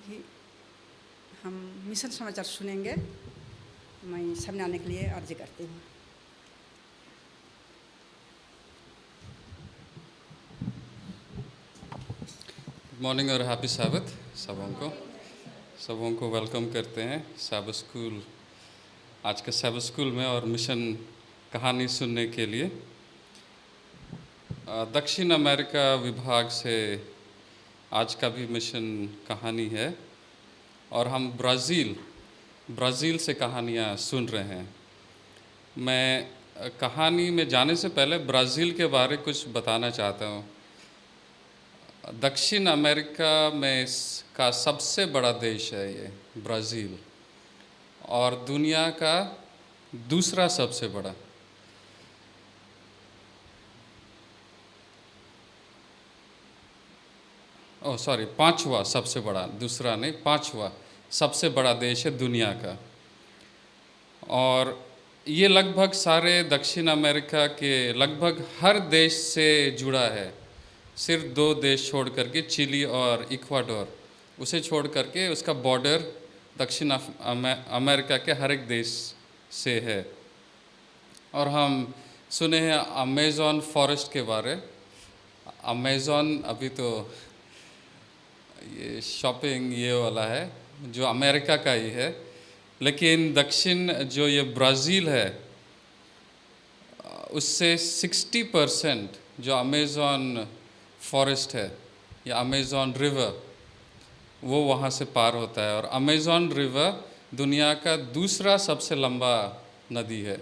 अभी हम मिशन समाचार सुनेंगे। मैं सामने आने के लिए अर्जी करती हूँ। गुड मॉर्निंग और हैप्पी साबत सबों को वेलकम करते हैं साबत स्कूल, आज के साबत स्कूल में और मिशन कहानी सुनने के लिए। दक्षिण अमेरिका विभाग से आज का भी मिशन कहानी है और हम ब्राज़ील से कहानियाँ सुन रहे हैं। मैं कहानी में जाने से पहले ब्राज़ील के बारे कुछ बताना चाहता हूँ। दक्षिण अमेरिका में का सबसे बड़ा देश है ये ब्राज़ील, और दुनिया का दूसरा सबसे बड़ा। पांचवा सबसे बड़ा, दूसरा नहीं, पांचवा सबसे बड़ा देश है दुनिया का। और ये लगभग सारे दक्षिण अमेरिका के लगभग हर देश से जुड़ा है, सिर्फ दो देश छोड़ करके, चिली और इक्वाडोर, उसे छोड़ करके उसका बॉर्डर दक्षिण अमेरिका के हर एक देश से है। और हम सुने हैं अमेज़न फॉरेस्ट के बारे। अमेज़न अभी तो ये शॉपिंग ये वाला है जो अमेरिका का ही है, लेकिन दक्षिण जो ये ब्राज़ील है उससे 60% जो अमेज़न फॉरेस्ट है या अमेज़न रिवर वो वहाँ से पार होता है। और अमेज़न रिवर दुनिया का दूसरा सबसे लंबा नदी है।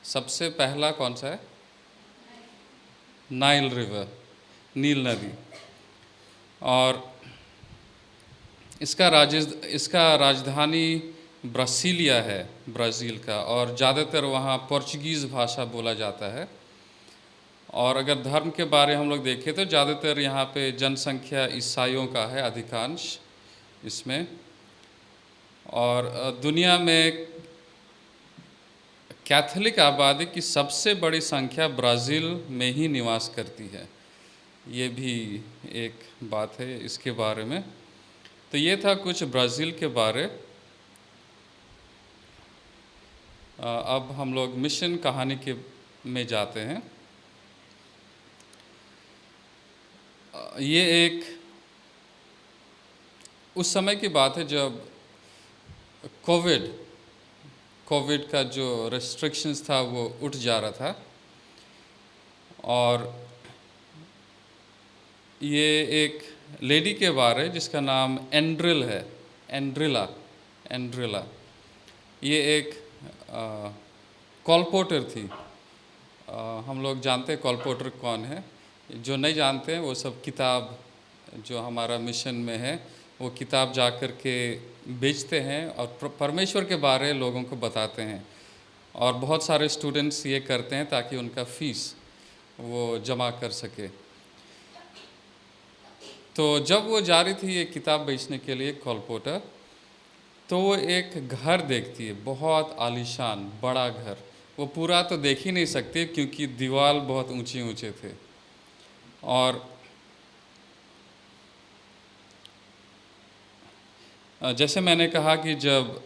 सबसे पहला कौन सा है? नाइल रिवर, नील नदी। और इसका राजधानी ब्रासिलिया है, ब्राज़ील का, और ज़्यादातर वहाँ पोर्चुगीज़ भाषा बोला जाता है। और अगर धर्म के बारे हम लोग देखें तो ज़्यादातर यहाँ पे जनसंख्या ईसाइयों का है, अधिकांश इसमें। और दुनिया में कैथोलिक आबादी की सबसे बड़ी संख्या ब्राज़ील में ही निवास करती है। ये भी एक बात है इसके बारे में। तो ये था कुछ ब्राज़ील के बारे। अब हम लोग मिशन कहानी के में जाते हैं। ये एक उस समय की बात है जब कोविड का जो रेस्ट्रिक्शंस था वो उठ जा रहा था। और ये एक लेडी के बारे जिसका नाम एंड्रिला। ये एक कॉलपोर्टर थी। हम लोग जानते हैं कॉलपोर्टर कौन है। जो नहीं जानते हैं वो सब किताब जो हमारा मिशन में है वो किताब जा कर के बेचते हैं और परमेश्वर के बारे लोगों को बताते हैं। और बहुत सारे स्टूडेंट्स ये करते हैं ताकि उनका फ़ीस वो जमा कर सके। तो जब वो जा रही थी ये किताब बेचने के लिए कॉलपोर्टर, तो वो एक घर देखती है, बहुत आलीशान बड़ा घर। वो पूरा तो देख ही नहीं सकती क्योंकि दीवार बहुत ऊंचे ऊंचे थे। और जैसे मैंने कहा कि जब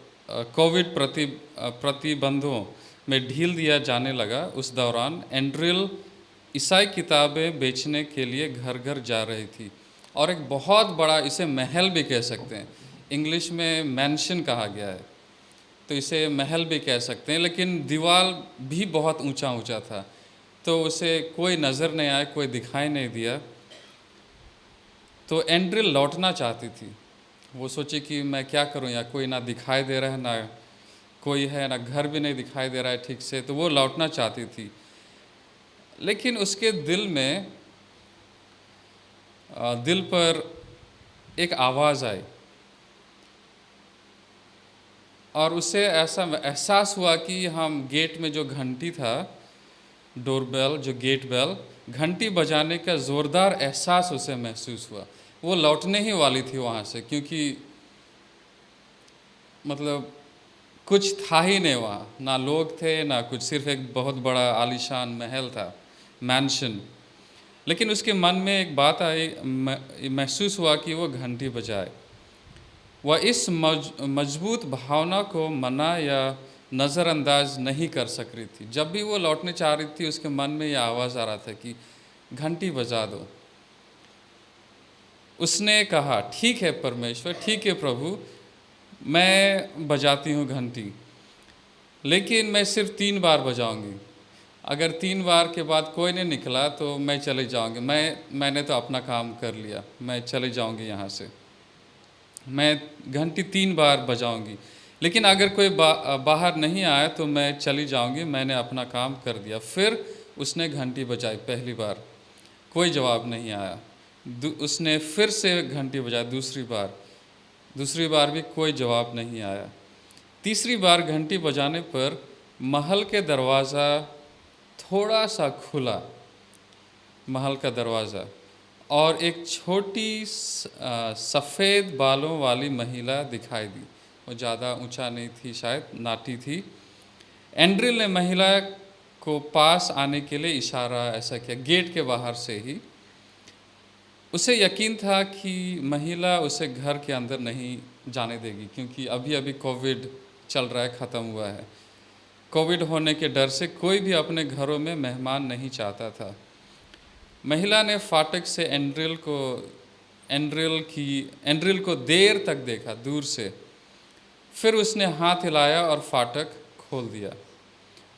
कोविड प्रतिबंधों में ढील दिया जाने लगा, उस दौरान एंड्रिल ईसाई किताबें बेचने के लिए घर घर जा रही थी। और एक बहुत बड़ा, इसे महल भी कह सकते हैं, इंग्लिश में मैंशन कहा गया है, तो इसे महल भी कह सकते हैं। लेकिन दीवार भी बहुत ऊंचा ऊंचा था, तो उसे कोई नज़र नहीं आया, कोई दिखाई नहीं दिया। तो एंड्रिल लौटना चाहती थी। वो सोची कि मैं क्या करूं, या कोई ना दिखाई दे रहा है, ना कोई है, ना घर भी नहीं दिखाई दे रहा है ठीक से। तो वो लौटना चाहती थी, लेकिन उसके दिल पर एक आवाज़ आई और उसे ऐसा एहसास हुआ कि हम गेट में जो घंटी था, डोरबेल, जो गेट बेल, घंटी बजाने का ज़ोरदार एहसास उसे महसूस हुआ। वो लौटने ही वाली थी वहाँ से, क्योंकि मतलब कुछ था ही नहीं वहाँ, ना लोग थे ना कुछ, सिर्फ एक बहुत बड़ा आलीशान महल था, मैंशन। लेकिन उसके मन में एक बात आई, महसूस हुआ कि वो घंटी बजाए। वह इस मजबूत भावना को मना या नज़रअंदाज नहीं कर सक रही थी। जब भी वो लौटने चाह रही थी, उसके मन में यह आवाज़ आ रहा था कि घंटी बजा दो। उसने कहा, ठीक है परमेश्वर, ठीक है प्रभु, मैं बजाती हूँ घंटी, लेकिन मैं सिर्फ 3 बार बजाऊंगी। अगर 3 बार के बाद कोई नहीं निकला तो मैं चले जाऊंगी। मैंने तो अपना काम कर लिया, मैं चले जाऊंगी यहाँ से। मैं घंटी 3 बार बजाऊंगी, लेकिन अगर कोई बाहर नहीं आया तो मैं चली जाऊंगी, मैंने अपना काम कर दिया। फिर उसने घंटी बजाई पहली बार, कोई जवाब नहीं आया। उसने फिर से घंटी बजाई दूसरी बार भी कोई जवाब नहीं आया। तीसरी बार घंटी बजाने पर महल के दरवाज़ा थोड़ा सा खुला, महल का दरवाज़ा, और एक छोटी सफ़ेद बालों वाली महिला दिखाई दी। वो ज़्यादा ऊंचा नहीं थी, शायद नाटी थी। एंड्रिल ने महिला को पास आने के लिए इशारा ऐसा किया, गेट के बाहर से ही। उसे यकीन था कि महिला उसे घर के अंदर नहीं जाने देगी, क्योंकि अभी अभी कोविड चल रहा है, ख़त्म हुआ है। कोविड होने के डर से कोई भी अपने घरों में मेहमान नहीं चाहता था। महिला ने फाटक से एंड्रिल को देर तक देखा, दूर से। फिर उसने हाथ हिलाया और फाटक खोल दिया।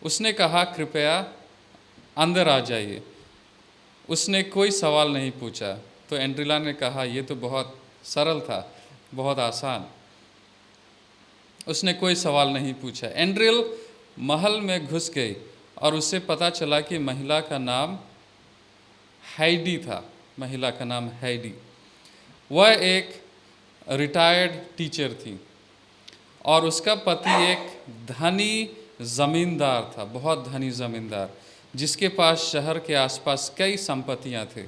उसने कहा, कृपया अंदर आ जाइए। उसने कोई सवाल नहीं पूछा। तो एंड्रिला ने कहा, यह तो बहुत सरल था, बहुत आसान। उसने कोई सवाल नहीं पूछा। एंड्रिल महल में घुस गई और उसे पता चला कि महिला का नाम हैडी था। महिला का नाम हैडी। वह एक रिटायर्ड टीचर थी और उसका पति एक धनी ज़मींदार था, बहुत धनी ज़मींदार, जिसके पास शहर के आसपास कई संपत्तियां थे।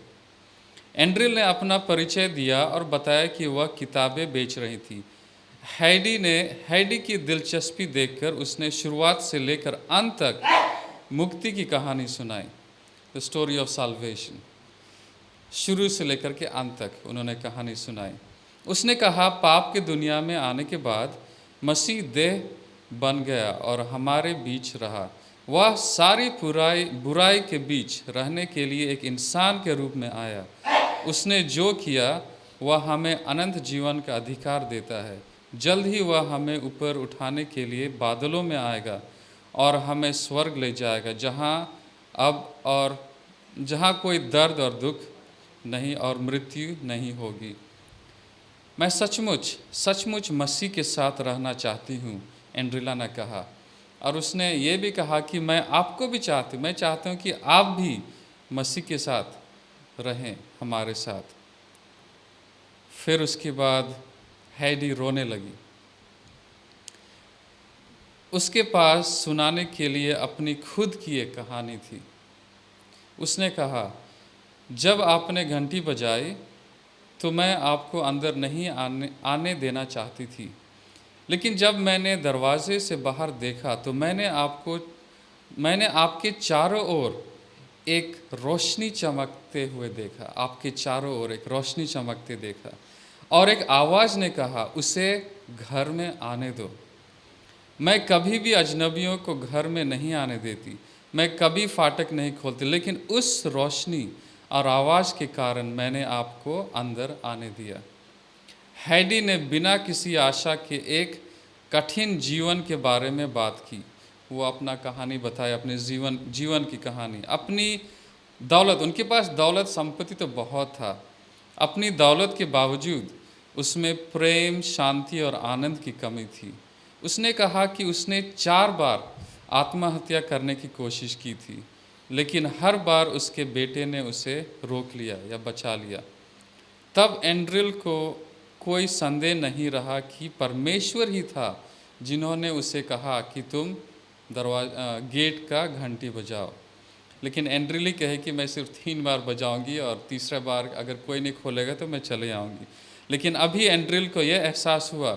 एंड्रिल ने अपना परिचय दिया और बताया कि वह किताबें बेच रही थी। हैडी की दिलचस्पी देखकर उसने शुरुआत से लेकर अंत तक मुक्ति की कहानी सुनाई, द स्टोरी ऑफ साल्वेशन। शुरू से लेकर के अंत तक उन्होंने कहानी सुनाई। उसने कहा, पाप के दुनिया में आने के बाद मसीह देह बन गया और हमारे बीच रहा। वह सारी बुराई के बीच रहने के लिए एक इंसान के रूप में आया। उसने जो किया वह हमें अनंत जीवन का अधिकार देता है। जल्द ही वह हमें ऊपर उठाने के लिए बादलों में आएगा और हमें स्वर्ग ले जाएगा, जहाँ कोई दर्द और दुख नहीं और मृत्यु नहीं होगी। मैं सचमुच मसीह के साथ रहना चाहती हूँ, एंड्रिला ने कहा। और उसने ये भी कहा कि मैं आपको भी चाहती हूँ, मैं चाहती हूँ कि आप भी मसीह के साथ रहें, हमारे साथ। फिर उसके बाद हैडी रोने लगी। उसके पास सुनाने के लिए अपनी खुद की एक कहानी थी। उसने कहा, जब आपने घंटी बजाई तो मैं आपको अंदर नहीं आने देना चाहती थी, लेकिन जब मैंने दरवाजे से बाहर देखा तो मैंने आपके चारों ओर एक रोशनी चमकते हुए देखा। आपके चारों ओर एक रोशनी चमकते देखा और एक आवाज़ ने कहा, उसे घर में आने दो। मैं कभी भी अजनबियों को घर में नहीं आने देती, मैं कभी फाटक नहीं खोलती, लेकिन उस रोशनी और आवाज़ के कारण मैंने आपको अंदर आने दिया। हैडी ने बिना किसी आशा के एक कठिन जीवन के बारे में बात की। वो अपना कहानी बताया, अपने जीवन की कहानी। अपनी दौलत, उनके पास दौलत संपत्ति तो बहुत था, अपनी दौलत के बावजूद उसमें प्रेम, शांति और आनंद की कमी थी। उसने कहा कि उसने 4 बार आत्महत्या करने की कोशिश की थी, लेकिन हर बार उसके बेटे ने उसे रोक लिया या बचा लिया। तब एंड्रिल को कोई संदेह नहीं रहा कि परमेश्वर ही था जिन्होंने उसे कहा कि तुम गेट का घंटी बजाओ। लेकिन एंड्रिल ही कहे कि मैं सिर्फ 3 बार बजाऊंगी और तीसरा बार अगर कोई नहीं खोलेगा तो मैं चले आऊँगी। लेकिन अभी एंड्रिल को यह एहसास हुआ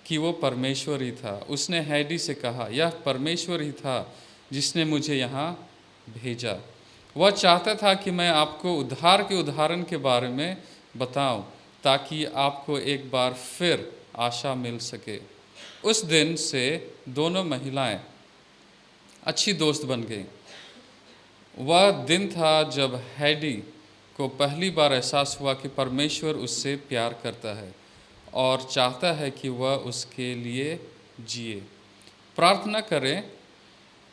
कि वो परमेश्वर ही था। उसने हैडी से कहा, यह परमेश्वर ही था जिसने मुझे यहाँ भेजा। वह चाहता था कि मैं आपको उद्धार के उदाहरण के बारे में बताऊं ताकि आपको एक बार फिर आशा मिल सके। उस दिन से दोनों महिलाएं अच्छी दोस्त बन गईं। वह दिन था जब हैडी को पहली बार एहसास हुआ कि परमेश्वर उससे प्यार करता है और चाहता है कि वह उसके लिए जिए। प्रार्थना करें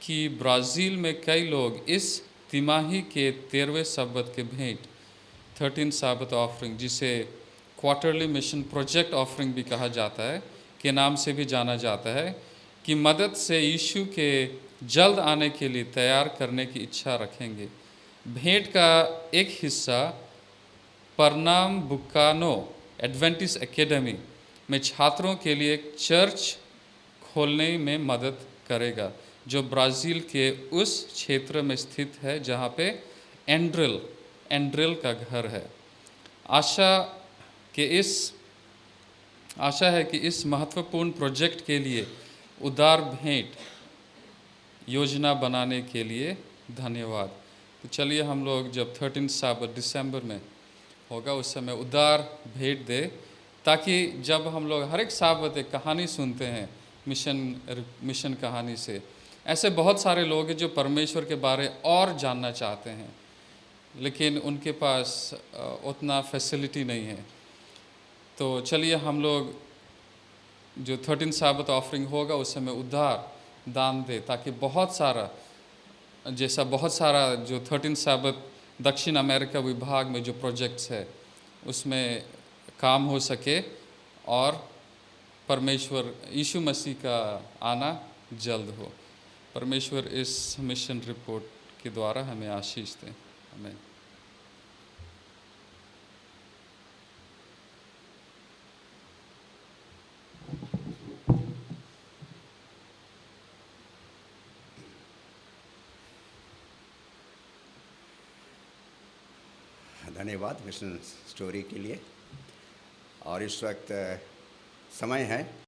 कि ब्राज़ील में कई लोग इस तिमाही के 13वें सब्बत के भेंट 13 साबत ऑफरिंग, जिसे क्वार्टरली मिशन प्रोजेक्ट ऑफरिंग भी कहा जाता है, के नाम से भी जाना जाता है, की मदद से यीशु के जल्द आने के लिए तैयार करने की इच्छा रखेंगे। भेंट का एक हिस्सा परनाम्बुकानो एडवेंटिस्ट एकेडमी में छात्रों के लिए एक चर्च खोलने में मदद करेगा, जो ब्राज़ील के उस क्षेत्र में स्थित है जहाँ पे एंड्रिल का घर है। आशा है कि इस महत्वपूर्ण प्रोजेक्ट के लिए उदार भेंट योजना बनाने के लिए धन्यवाद। तो चलिए हम लोग जब 13 साबत दिसंबर में होगा उस समय उदार भेंट दे, ताकि जब हम लोग हर एक साबत एक कहानी सुनते हैं मिशन कहानी से, ऐसे बहुत सारे लोग हैं जो परमेश्वर के बारे और जानना चाहते हैं, लेकिन उनके पास उतना फैसिलिटी नहीं है। तो चलिए हम लोग जो 13 साबत ऑफरिंग होगा उस समय उदार दान दे, ताकि बहुत सारा जो 13 साबत दक्षिण अमेरिका विभाग में जो प्रोजेक्ट्स है उसमें काम हो सके और परमेश्वर यीशु मसीह का आना जल्द हो। परमेश्वर इस मिशन रिपोर्ट के द्वारा हमें आशीष दें। आमीन। धन्यवाद मिशन स्टोरी के लिए। और इस वक्त समय है